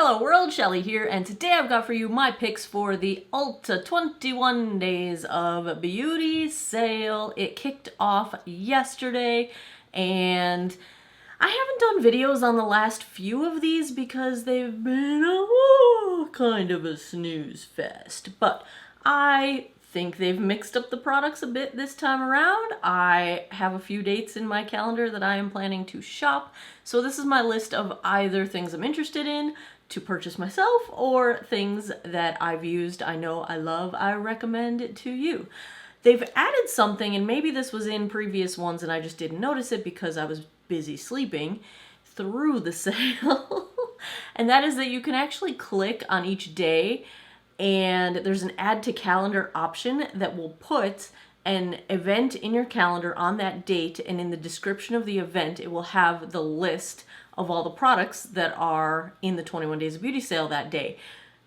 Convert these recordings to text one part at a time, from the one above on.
Hello world, Shelly here, and today I've got for you my picks for the Ulta 21 Days of Beauty sale. It kicked off yesterday, and I haven't done videos on the last few of these because they've been kind of a snooze fest, but I think they've mixed up the products a bit this time around. I have a few dates in my calendar that I am planning to shop, so this is my list of either things I'm interested in to purchase myself or things that I've used, I know, I love, I recommend it to you. They've added something, and maybe this was in previous ones and I just didn't notice it because I was busy sleeping through the sale, and that is that you can actually click on each day and there's an add to calendar option that will put an event in your calendar on that date, and in the description of the event it will have the list of all the products that are in the 21 Days of Beauty sale that day,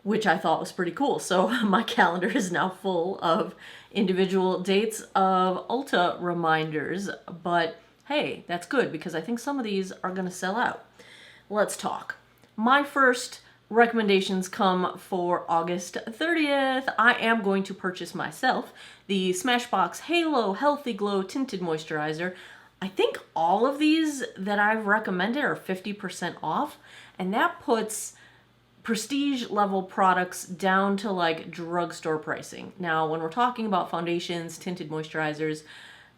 which I thought was pretty cool. So my calendar is now full of individual dates of Ulta reminders, but hey, that's good because I think some of these are going to sell out. Let's talk. My first recommendations come for August 30th. I am going to purchase myself the Smashbox Halo Healthy Glow Tinted Moisturizer. I think all of these that I've recommended are 50% off, and that puts prestige level products down to like drugstore pricing. Now, when we're talking about foundations, tinted moisturizers,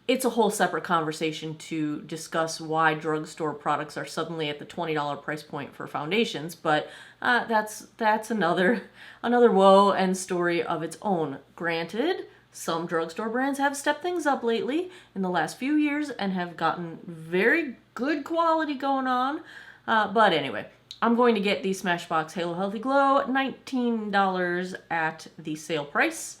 it's a whole separate conversation to discuss why drugstore products are suddenly at the $20 price point for foundations, but that's another woe and story of its own. Granted, some drugstore brands have stepped things up lately in the last few years and have gotten very good quality going on. But anyway, I'm going to get the Smashbox Halo Healthy Glow, $19 at the sale price.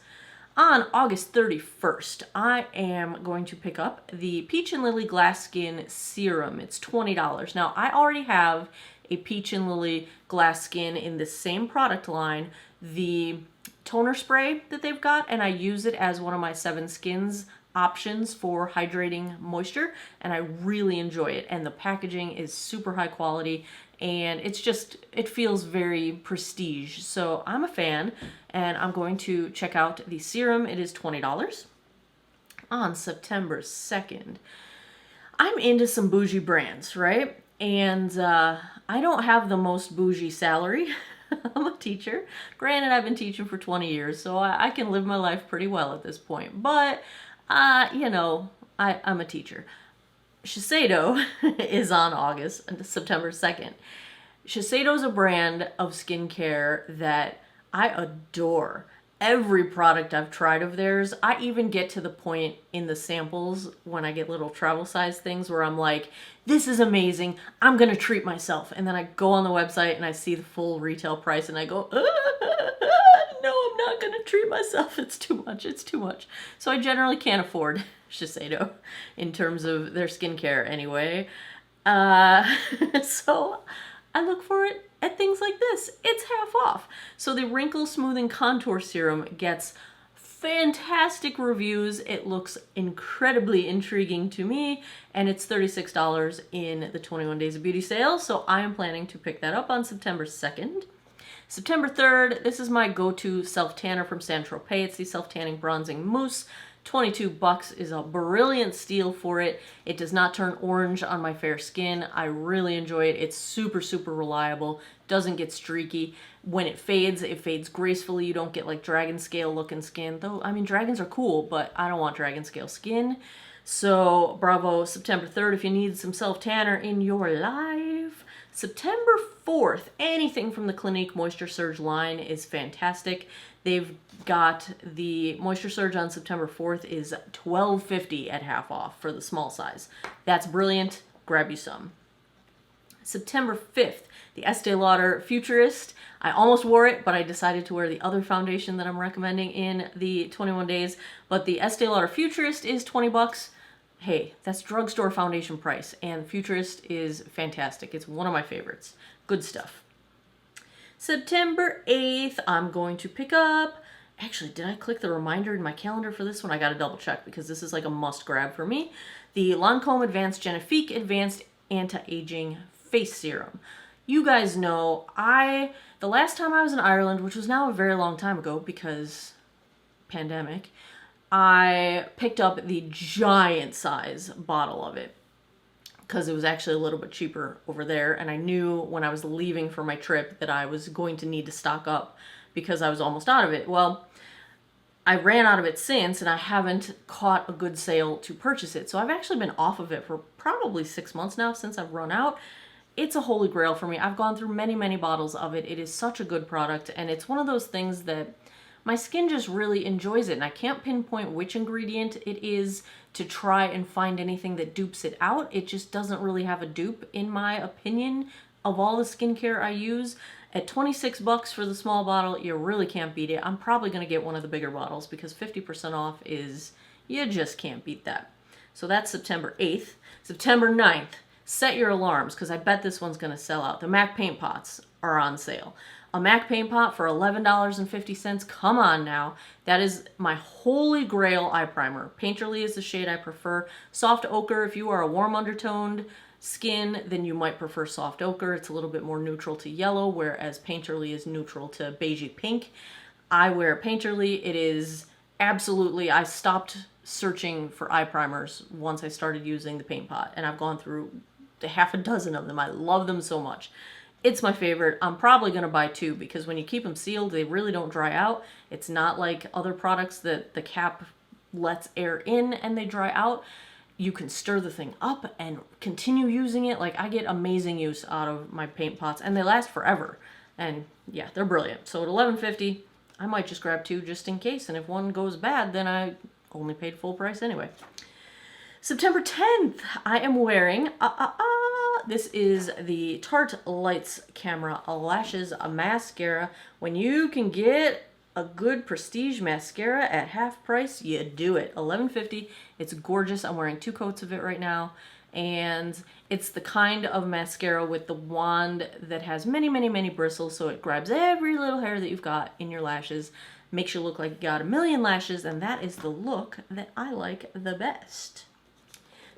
On August 31st, I am going to pick up the Peach and Lily Glass Skin Serum. It's $20. Now, I already have a Peach and Lily Glass Skin in the same product line, the toner spray that they've got, and I use it as one of my 7 Skins options for hydrating moisture, and I really enjoy it. And the packaging is super high quality, and it feels very prestige. So I'm a fan, and I'm going to check out the serum. It is $20. On September 2nd, I'm into some bougie brands, right? And I don't have the most bougie salary. I'm a teacher. Granted, I've been teaching for 20 years, so I can live my life pretty well at this point. But, you know, I'm a teacher. Shiseido is on September 2nd. Shiseido is a brand of skincare that I adore. Every product I've tried of theirs, I even get to the point in the samples when I get little travel size things where I'm like, this is amazing, I'm gonna treat myself. And then I go on the website and I see the full retail price and I go, no, I'm not gonna treat myself. It's too much, it's too much. So I generally can't afford Shiseido in terms of their skincare anyway. So I look for it at things like this. It's half off. So the Wrinkle Smoothing Contour Serum gets fantastic reviews. It looks incredibly intriguing to me, and it's $36 in the 21 Days of Beauty sale, so I am planning to pick that up on September 2nd. September 3rd, this is my go-to self-tanner from Saint-Tropez. It's the Self-Tanning Bronzing Mousse. $22 is a brilliant steal for it. It does not turn orange on my fair skin. I really enjoy it. It's super, super reliable. Doesn't get streaky. When it fades gracefully. You don't get like dragon scale looking skin. Though, I mean, dragons are cool, but I don't want dragon scale skin. So, bravo, September 3rd if you need some self-tanner in your life. September 4th, anything from the Clinique Moisture Surge line is fantastic. They've got the Moisture Surge on September 4th is $12.50 at half off for the small size. That's brilliant. Grab you some. September 5th, the Estee Lauder Futurist. I almost wore it, but I decided to wear the other foundation that I'm recommending in the 21 days. But the Estee Lauder Futurist is $20. Hey, that's drugstore foundation price, and Futurist is fantastic. It's one of my favorites. Good stuff. September 8th, I'm going to pick up, actually, did I click the reminder in my calendar for this one? I gotta double check because this is like a must grab for me. The Lancome Advanced Genifique Advanced Anti-Aging Face Serum. You guys know, the last time I was in Ireland, which was now a very long time ago because pandemic, I picked up the giant size bottle of it because it was actually a little bit cheaper over there. And I knew when I was leaving for my trip that I was going to need to stock up because I was almost out of it. Well, I ran out of it since, and I haven't caught a good sale to purchase it. So I've actually been off of it for probably 6 months now since I've run out. It's a holy grail for me. I've gone through many, many bottles of it. It is such a good product, and it's one of those things that my skin just really enjoys it, and I can't pinpoint which ingredient it is to try and find anything that dupes it out. It just doesn't really have a dupe, in my opinion, of all the skincare I use. At 26 bucks for the small bottle, you really can't beat it. I'm probably going to get one of the bigger bottles because 50% off is, you just can't beat that. So that's September 8th. September 9th, set your alarms because I bet this one's going to sell out. The MAC paint pots are on sale. A MAC paint pot for $11.50. Come on now. That is my holy grail eye primer. Painterly is the shade I prefer. Soft ochre, if you are a warm undertoned skin, then you might prefer soft ochre. It's a little bit more neutral to yellow, whereas Painterly is neutral to beigey pink. I wear Painterly. It is absolutely, I stopped searching for eye primers once I started using the paint pot, and I've gone through half a dozen of them. I love them so much. It's my favorite. I'm probably going to buy 2 because when you keep them sealed, they really don't dry out. It's not like other products that the cap lets air in and they dry out. You can stir the thing up and continue using it. Like, I get amazing use out of my paint pots, and they last forever. And yeah, they're brilliant. So at $11.50, I might just grab 2 just in case. And if one goes bad, then I only paid full price anyway. September 10th, I am wearing, this is the Tarte Lights Camera Lashes Mascara. When you can get a good prestige mascara at half price, you do it. $11.50. It's gorgeous. I'm wearing 2 coats of it right now. And it's the kind of mascara with the wand that has many, many, many bristles. So it grabs every little hair that you've got in your lashes, makes you look like you got a million lashes. And that is the look that I like the best.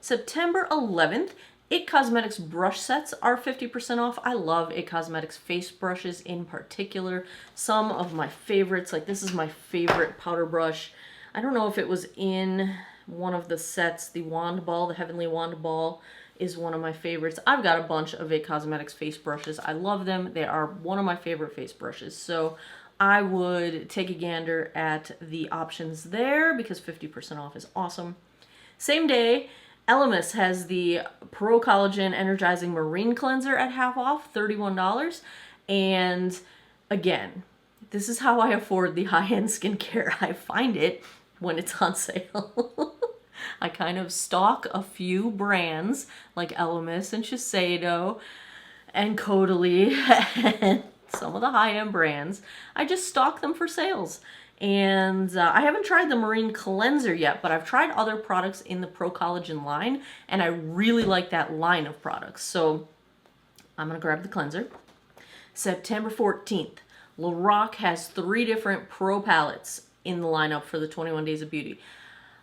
September 11th, It Cosmetics brush sets are 50% off. I love It Cosmetics face brushes in particular. Some of my favorites, like this is my favorite powder brush. I don't know if it was in one of the sets. The wand ball, the Heavenly Wand Ball is one of my favorites. I've got a bunch of It Cosmetics face brushes. I love them. They are one of my favorite face brushes. So I would take a gander at the options there because 50% off is awesome. Same day, Luminous has the Pro-Collagen Energizing Marine Cleanser at half off, $31. And again, this is how I afford the high-end skincare. I find it when it's on sale. I kind of stalk a few brands like Luminous and Shiseido and Caudalie and some of the high-end brands. I just stalk them for sales. And I haven't tried the Marine Cleanser yet, but I've tried other products in the Pro-Collagen line, and I really like that line of products. So I'm going to grab the cleanser. September 14th, Lorac has 3 different Pro palettes in the lineup for the 21 Days of Beauty.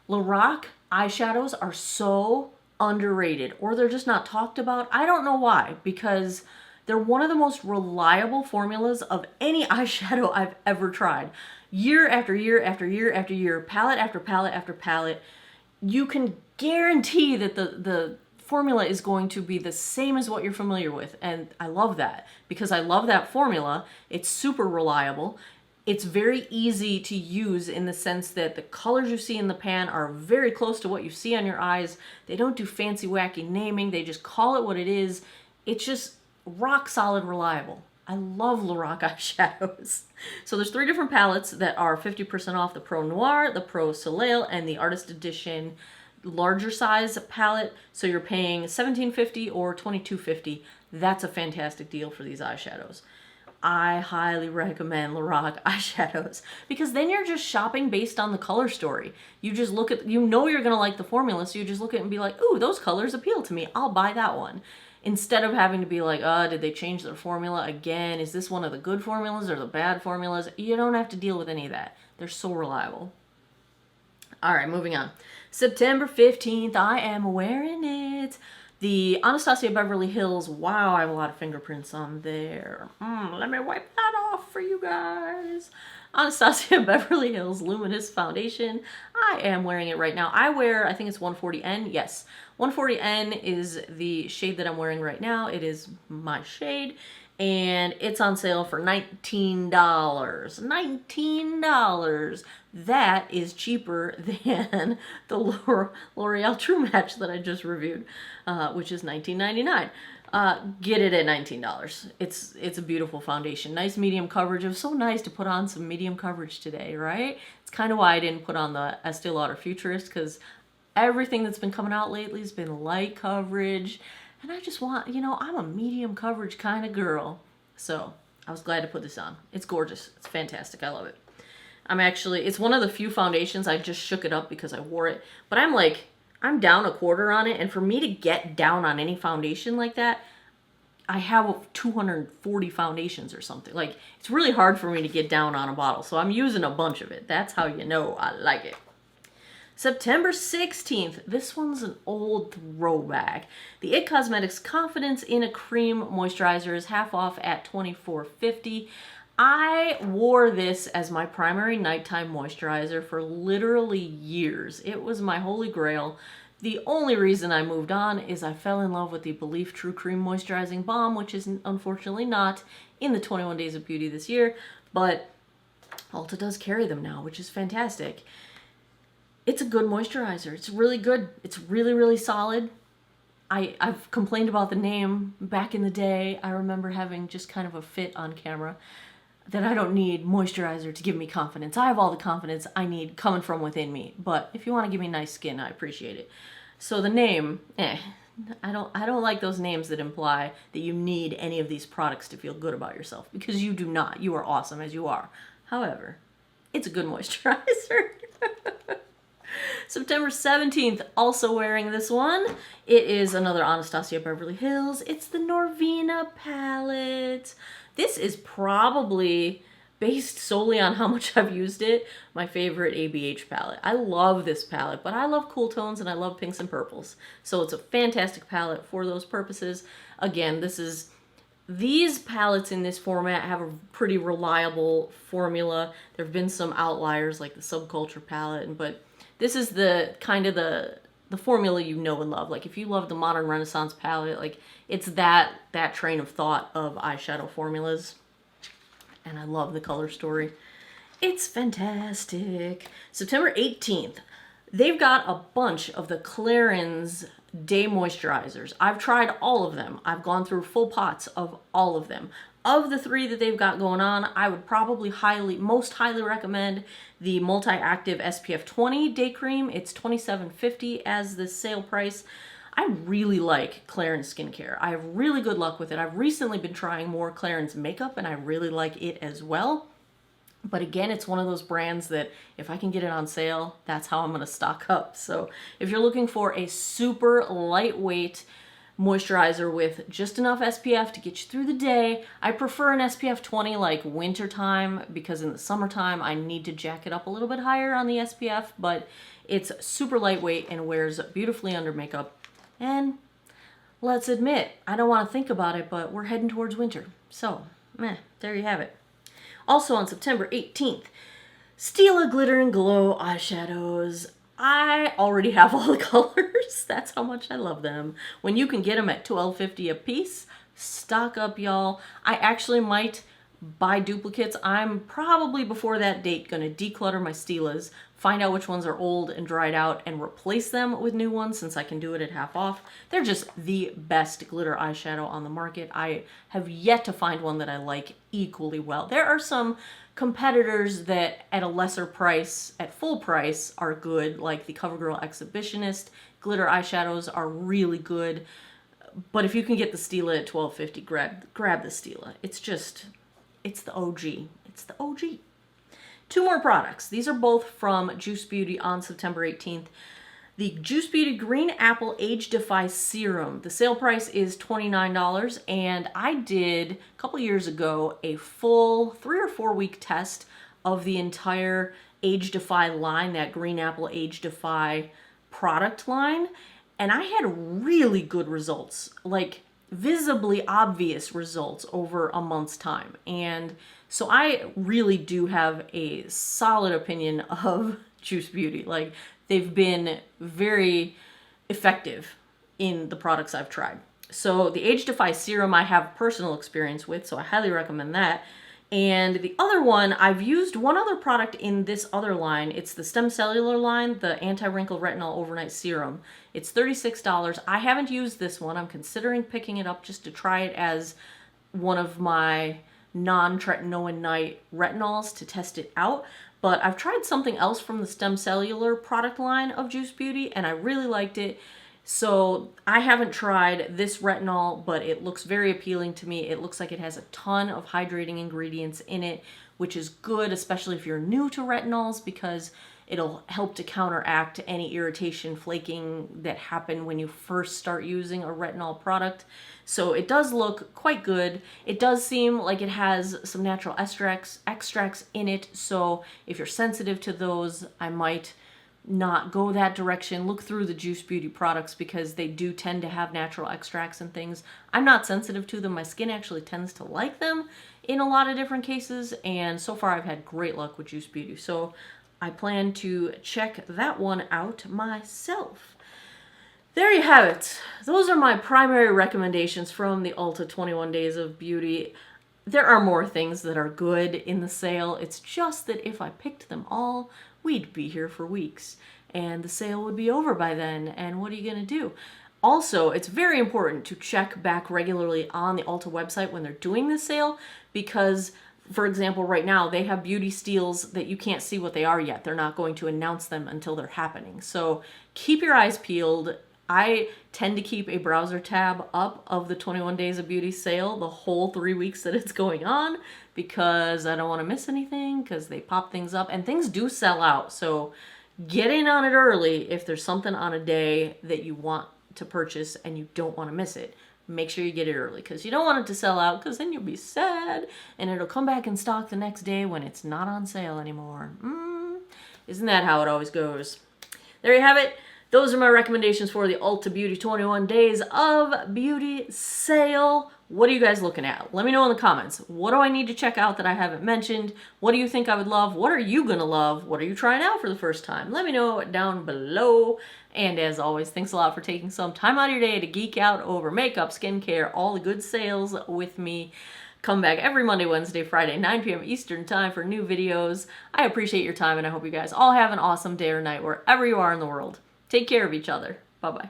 Lorac eyeshadows are so underrated, or they're just not talked about. I don't know why, because they're one of the most reliable formulas of any eyeshadow I've ever tried. Year after year after year after year, palette after palette after palette, you can guarantee that the formula is going to be the same as what you're familiar with. And I love that because I love that formula. It's super reliable. It's very easy to use in the sense that the colors you see in the pan are very close to what you see on your eyes. They don't do fancy wacky naming. They just call it what it is. It's just rock solid reliable. I love Lorac eyeshadows. So there's 3 different palettes that are 50% off: the Pro Noir, the Pro Soleil, and the Artist Edition larger size palette. So you're paying $17.50 or $22.50. That's a fantastic deal for these eyeshadows. I highly recommend Lorac eyeshadows because then you're just shopping based on the color story. You just look at, you know you're gonna like the formula, so you just look at it and be like, ooh, those colors appeal to me. I'll buy that one. Instead of having to be like, did they change their formula again? Is this one of the good formulas or the bad formulas? You don't have to deal with any of that. They're so reliable. All right, moving on. September 15th, I am wearing it. The Anastasia Beverly Hills, wow, I have a lot of fingerprints on there. Let me wipe that off for you guys. Anastasia Beverly Hills Luminous Foundation. I am wearing it right now. I think it's 140N. Yes, 140N is the shade that I'm wearing right now. It is my shade, and it's on sale for $19. $19. That is cheaper than the L'Oreal True Match that I just reviewed, which is $19.99. Get it at $19. It's a beautiful foundation. Nice medium coverage. It was so nice to put on some medium coverage today, right? It's kind of why I didn't put on the Estee Lauder Futurist, because everything that's been coming out lately has been light coverage. And I just want, I'm a medium coverage kind of girl. So I was glad to put this on. It's gorgeous. It's fantastic. I love it. It's one of the few foundations I just shook it up because I wore it. But I'm down a quarter on it. And for me to get down on any foundation like that, I have 240 foundations or something. Like, it's really hard for me to get down on a bottle. So I'm using a bunch of it. That's how you know I like it. September 16th, this one's an old throwback. The IT Cosmetics Confidence in a Cream Moisturizer is half off at $24.50. I wore this as my primary nighttime moisturizer for literally years. It was my holy grail. The only reason I moved on is I fell in love with the Belif True Cream Moisturizing Balm, which is unfortunately not in the 21 Days of Beauty this year, but Ulta does carry them now, which is fantastic. It's a good moisturizer. It's really good. It's really, really solid. I've complained about the name back in the day. I remember having just kind of a fit on camera that I don't need moisturizer to give me confidence. I have all the confidence I need coming from within me. But if you want to give me nice skin, I appreciate it. So the name, I don't like those names that imply that you need any of these products to feel good about yourself, because you do not. You are awesome as you are. However, it's a good moisturizer. September 17th, also wearing this one. It is another Anastasia Beverly Hills. It's the Norvina palette. This is probably, based solely on how much I've used it, my favorite ABH palette. I love this palette, but I love cool tones and I love pinks and purples. So it's a fantastic palette for those purposes. Again, these palettes in this format have a pretty reliable formula. There have been some outliers like the Subculture palette, but this is the kind of the formula you know and love. Like, if you love the Modern Renaissance palette, like, it's that train of thought of eyeshadow formulas. And I love the color story. It's fantastic. September 18th, they've got a bunch of the Clarins Day Moisturizers. I've tried all of them. I've gone through full pots of all of them. Of the three that they've got going on, I would probably most highly recommend the Multi-Active SPF 20 Day Cream. It's $27.50 as the sale price. I really like Clarins skincare. I have really good luck with it. I've recently been trying more Clarins makeup, and I really like it as well. But again, it's one of those brands that if I can get it on sale, that's how I'm going to stock up. So if you're looking for a super lightweight moisturizer with just enough SPF to get you through the day, I prefer an SPF 20 like winter time, because in the summertime I need to jack it up a little bit higher on the SPF, but it's super lightweight and wears beautifully under makeup. And let's admit, I don't want to think about it, but we're heading towards winter. So, there you have it. Also on September 18th, Stila Glitter and Glow eyeshadows. I already have all the colors. That's how much I love them. When you can get them at $12.50 a piece, stock up, y'all. I actually might buy duplicates. I'm probably before that date going to declutter my Stilas, find out which ones are old and dried out, and replace them with new ones, since I can do it at half off. They're just the best glitter eyeshadow on the market. I have yet to find one that I like equally well. There are some competitors that at a lesser price, at full price, are good, like the CoverGirl Exhibitionist glitter eyeshadows are really good. But if you can get the Stila at $12.50, grab the Stila. It's the OG. It's the OG. Two more products. These are both from Juice Beauty on September 18th. The Juice Beauty Green Apple Age Defy Serum. The sale price is $29, and I did, a couple years ago, a full 3 or 4 week test of the entire Age Defy line, that Green Apple Age Defy product line. and I had really good results, like visibly obvious results over a month's time. And so I really do have a solid opinion of Juice Beauty. Like, they've been very effective in the products I've tried. So the Age Defy Serum I have personal experience with, so I highly recommend that. And the other one, I've used one other product in this other line. It's the Stem Cellular line, the Anti-Wrinkle Retinol Overnight Serum. It's $36. I haven't used this one. I'm considering picking it up just to try it as one of my non-tretinoin night retinols to test it out. But I've tried something else from the Stem Cellular product line of Juice Beauty, and I really liked it. So I haven't tried this retinol, but it looks very appealing to me. It looks like it has a ton of hydrating ingredients in it, which is good, especially if you're new to retinols, because it'll help to counteract any irritation, flaking that happen when you first start using a retinol product. So it does look quite good. It does seem like it has some natural extracts in it. So if you're sensitive to those, I might not go that direction. Look through the Juice Beauty products because they do tend to have natural extracts and things. I'm not sensitive to them. My skin actually tends to like them in a lot of different cases, and so far I've had great luck with Juice Beauty. So I plan to check that one out myself. There you have it. Those are my primary recommendations from the Ulta 21 Days of Beauty. There are more things that are good in the sale. It's just that if I picked them all, we'd be here for weeks and the sale would be over by then, and what are you going to do? Also, it's very important to check back regularly on the Ulta website when they're doing this sale, because, for example, right now they have beauty steals that you can't see what they are yet. They're not going to announce them until they're happening. So keep your eyes peeled. I tend to keep a browser tab up of the 21 Days of Beauty sale the whole 3 weeks that it's going on, because I don't want to miss anything, because they pop things up and things do sell out. So get in on it early if there's something on a day that you want to purchase and you don't want to miss it. Make sure you get it early, because you don't want it to sell out, because then you'll be sad and it'll come back in stock the next day when it's not on sale anymore. Isn't that how it always goes? There you have it. Those are my recommendations for the Ulta Beauty 21 Days of Beauty sale. What are you guys looking at? Let me know in the comments. What do I need to check out that I haven't mentioned? What do you think I would love? What are you going to love? What are you trying out for the first time? Let me know down below. And as always, thanks a lot for taking some time out of your day to geek out over makeup, skincare, all the good sales with me. Come back every Monday, Wednesday, Friday, 9 p.m. Eastern time for new videos. I appreciate your time, and I hope you guys all have an awesome day or night wherever you are in the world. Take care of each other. Bye-bye.